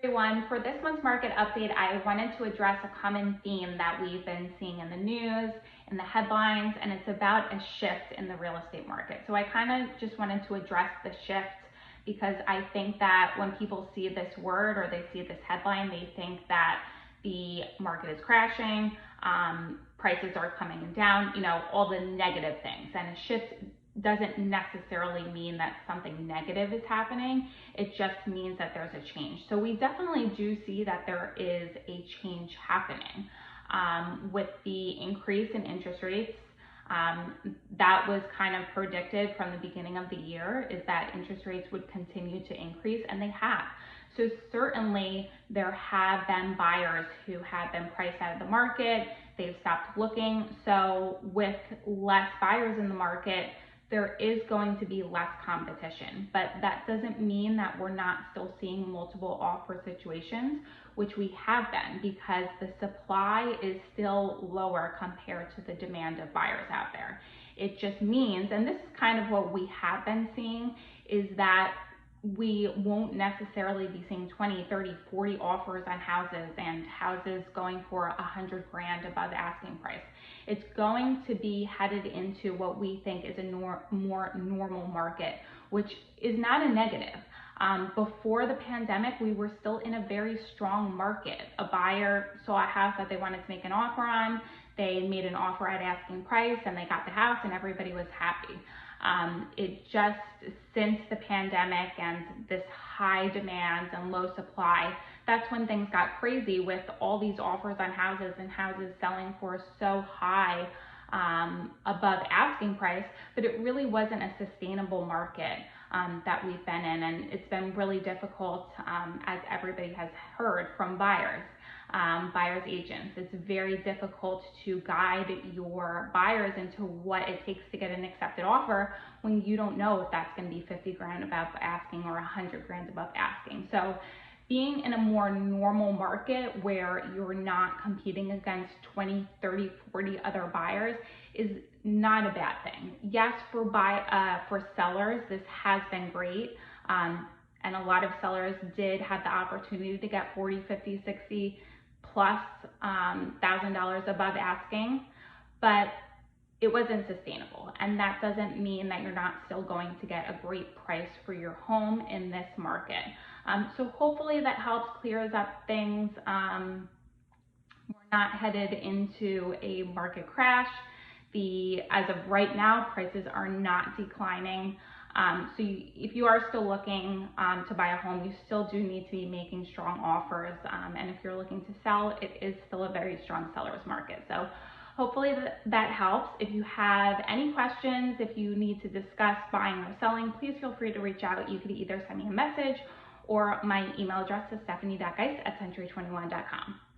Everyone, for this month's market update, I wanted to address a common theme that we've been seeing in the news, in the headlines, and it's about a shift in the real estate market. So I kind of just wanted to address the shift because I think that when people see this word or they see this headline, they think that the market is crashing, prices are coming down, all the negative things. And a shift doesn't necessarily mean that something negative is happening. It just means that there's a change. So we definitely do see that there is a change happening. With the increase in interest rates, that was kind of predicted from the beginning of the year, is that interest rates would continue to increase, and they have. So certainly there have been buyers who have been priced out of the market. They've stopped looking. So with less buyers in the market, there is going to be less competition, but that doesn't mean that we're not still seeing multiple offer situations, which we have been, because the supply is still lower compared to the demand of buyers out there. It just means, and this is kind of what we have been seeing, is that we won't necessarily be seeing 20, 30, 40 offers on houses and houses going for 100 grand above asking price. It's going to be headed into what we think is a more normal market, which is not a negative. Before the pandemic, we were still in a very strong market. A buyer saw a house that they wanted to make an offer on. They made an offer at asking price and they got the house and everybody was happy. It just, since the pandemic and this high demand and low supply, that's when things got crazy with all these offers on houses and houses selling for so high above asking price, but it really wasn't a sustainable market that we've been in, and it's been really difficult, as everybody has heard from buyers agents. It's very difficult to guide your buyers into what it takes to get an accepted offer when you don't know if that's going to be 50 grand above asking or 100 grand above asking. So being in a more normal market where you're not competing against 20, 30, 40 other buyers is not a bad thing. Yes, for sellers, this has been great. And a lot of sellers did have the opportunity to get 40, 50, 60 plus $1,000 above asking, but it wasn't sustainable. And that doesn't mean that you're not still going to get a great price for your home in this market. So hopefully that helps, clears up things. We're not headed into a market crash. As of right now, prices are not declining. If you are still looking to buy a home, you still do need to be making strong offers. And if you're looking to sell, it is still a very strong seller's market. So hopefully that helps. If you have any questions, if you need to discuss buying or selling, please feel free to reach out. You could either send me a message or my email address is stephanie.geist@century21.com.